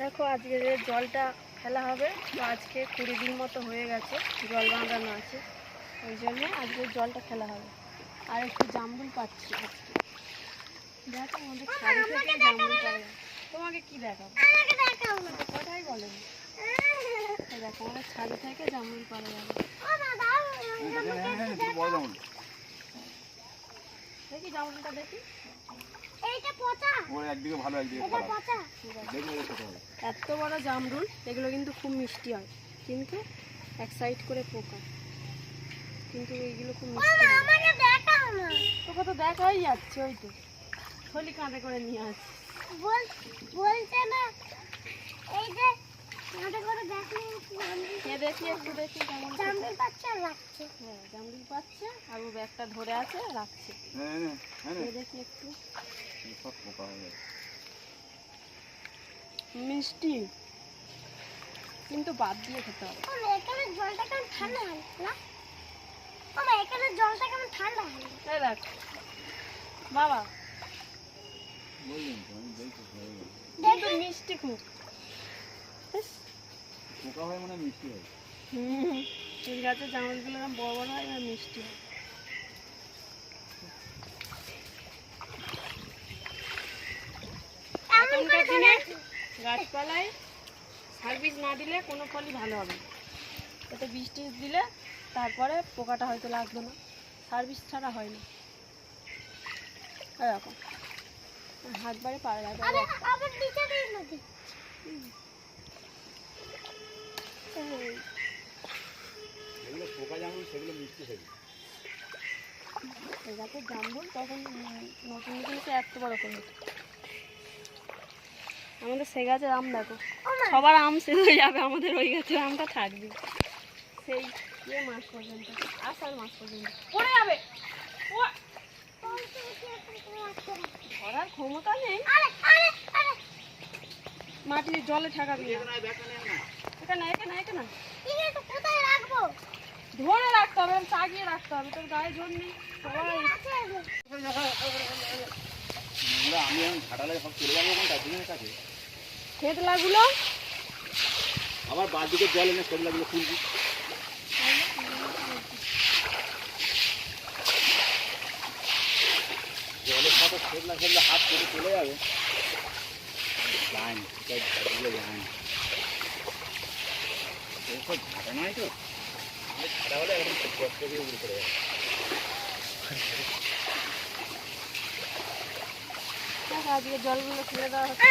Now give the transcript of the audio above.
দেখো আজকে যে জলটা ফেলা হবে, তো আজকে 20 দিন মতো হয়ে গেছে জল বাঁধানো আছে, ওই জন্য আজকে জলটা ফেলা হবে। আর একটু জামরুল পাচ্ছি আজকে। দেখো আমাদের ছাদে থেকে জামরুল পাওয়া। তোমাকে কি দেখাবো? কোথায় বলেন? দেখো আমাদের ছাদে থেকে জামরুল পাওয়া যাবে। দেখি জামরুলটা দেখি। এত বড় জামরুল, এগুলো কিন্তু খুব মিষ্টি হয়, কিন্তু এক সাইড করে পোকা, কিন্তু এইগুলো খুব মিষ্টি হয়। তোকে তো দেখাই যাচ্ছে, ওই তো থলি কাঁধে করে নিয়ে আসছি। বলছে না এই যে কাঁধে করে দেখি একটু দেখি জামরুল পাচ্ছে আর রাখছে। হ্যাঁ জামরুল পাচ্ছে আর ও ব্যাগটা ধরে আছে রাখছে। দেখি একটু মিষ্টি, কিন্তু বাদ দিয়ে খেতে হবে। এখানে জলটা কেমন ঠান্ডা হয় না? এখানে জলটা কেমন ঠান্ডা হয়। এই দেখ বাবা, কিন্তু মিষ্টি খুব। পোকা হয় মানে মিষ্টি হয়। এই গাছের জামরুলগুলো বড় বড় হয় আর মিষ্টি হয়। এখনকার দিনে গাছপালায় সার্ভিস না দিলে কোনো ফলই ভালো হবে না। এতে বৃষ্টি দিলে তারপরে পোকাটা হয়তো লাগবে না, সার্ভিস ছাড়া হয় না। এরকম হাত বাড়ে পাড়া যাবে। জামরুল তখন নতুন নতুন এত বড় করে আমাদের সে গাছের আম দেখো, সবার আম শেষ হয়ে যাবে, আমাদের ওই গাছের আমটা থাকবে সেই মাস পর্যন্ত, আষাঢ় মাস পর্যন্ত পড়ে যাবে। ধরার ক্ষমতা নেই, মাটির জলে ঠেকাবি। এখানে এখানে এখানে ধরে রাখতে হবে, চাগিয়ে রাখতে হবে, তোর গায়ে জোর নেই। খেতলাগুলো আবার বাদিকে জল এনে খেতলাগুলো খুলবি। জলের সাথে খেতলা খেতলা হাত করে চলে যাবে। লাইন লাইন ঝাঁটা নয় তো, ঝাঁটা হলে একদম কষ্ট দিয়ে উড়ে পড়ে যাবে। আজকে জলগুলো ছেড়ে দেওয়া হচ্ছে।